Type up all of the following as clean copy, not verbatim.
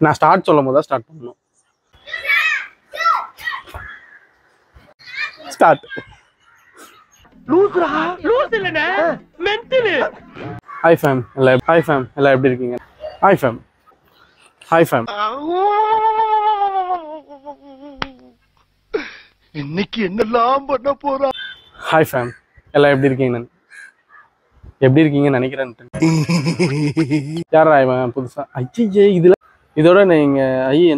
நான் ஸ்டார்ட் சொல்லும் போது தான் ஸ்டார்ட் பண்ணணும். ஸ்டார்ட். லூஸ்ரா லூஸ் இல்லனே மென்டல். ஹாய் ஃபேம் எல்லாம் எப்படி இருக்கீங்க? Hi fam. இன்னைக்கு என்னெல்லாம் பண்ண போறா? ஹாய் ஃபேம் எல்லாம் எப்படி இருக்கீங்கன்னு நினைக்கிறேன். யாரா இவன் புதுசா? ஐயே இதோட நீங்க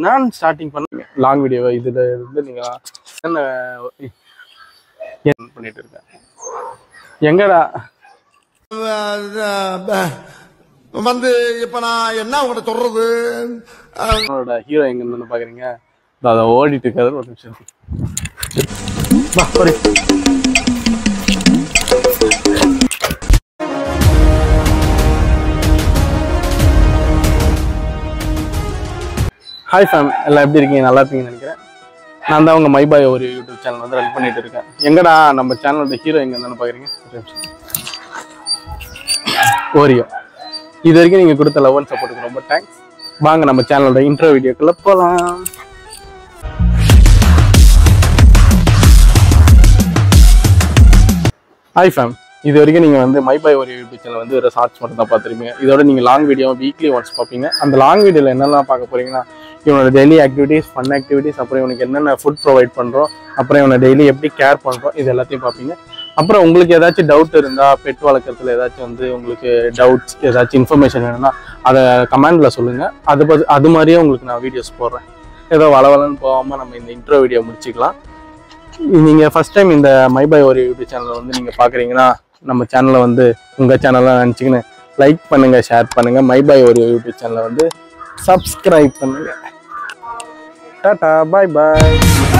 நான் ஸ்டார்டிங் பண்ண லாங் வீடியோ இதுல இருந்து நீங்க என்ன பண்ணிட்டு இருக்கேன்? எங்கடா வந்து இப்ப நான் என்ன உங்கள்கிட்ட சொல்றது? ஹீரோ எங்க இருந்து பாக்குறீங்க? அதை ஓடிட்டு இருக்காரு. ஒரு நிமிஷம். ஹாய் ஃபேம் எல்லாம் எப்படி இருக்கீங்க? நல்லா இருப்பீங்கன்னு நினைக்கிறேன். நான் தான் உங்க மைபாய் ஒரு யூடியூப் சேனல் வந்து ரன் பண்ணிட்டு இருக்கேன். எங்கடா நம்ம சேனலோட ஹீரோ எங்க இருந்தாலும் பாக்குறீங்க? ஓரியோ. இது வரைக்கும் நீங்க கொடுத்த லவ் அண்ட் சப்போர்ட்டுக்கு ரொம்ப தேங்க்ஸ். வாங்க நம்ம சேனலோட இன்ட்ரோ வீடியோக்குள்ள போலாம். ஹாய் ஃபேம், இது வரைக்கும் நீங்கள் வந்து மைபாய் ஒரு யூடியூப் சேனல் வந்து ஒரு ஷார்ட்ஸ் மட்டும் தான் பார்த்துருப்பீங்க. இதோட நீங்கள் லாங் வீடியோ வீக்லி ஒன்ஸ் பார்ப்பீங்க. அந்த லாங் வீடியோவில் என்னெல்லாம் பார்க்க போறீங்கன்னா, இவனோட டெய்லி ஆக்டிவிட்டீஸ், ஃபன் ஆக்டிவிட்டீஸ், அப்புறம் இவனுக்கு என்னென்ன ஃபுட் ப்ரொவைட் பண்ணுறோம், அப்புறம் இவனை டெய்லி எப்படி கேர் பண்ணுறோம், இது எல்லாத்தையும் பார்ப்பீங்க. அப்புறம் உங்களுக்கு ஏதாச்சும் டவுட் இருந்தால், பெட் வளர்க்குறதுல ஏதாச்சும் வந்து உங்களுக்கு டவுட்ஸ், ஏதாச்சும் இன்ஃபர்மேஷன் வேணும்னா அதை கமெண்டில் சொல்லுங்கள். அது மாதிரியே உங்களுக்கு நான் வீடியோஸ் போடுறேன். ஏதோ வளவலன்னு போகாமல் நம்ம இந்த இன்ட்ரோ வீடியோ முடிச்சுக்கலாம். நீங்கள் ஃபஸ்ட் டைம் இந்த மைபாய் ஒரு யூடியூப் சேனலை வந்து நீங்கள் பார்க்குறீங்கன்னா, நம்ம சேனலை வந்து உங்கள் சேனலாக நினச்சிக்கின்னு லைக் பண்ணுங்கள், ஷேர் பண்ணுங்கள். மைபாய் ஒரு யூடியூப் சேனலை வந்து சப்ஸ்கிரைப் பண்ணுங்கள். டாடா, பாய் பாய்.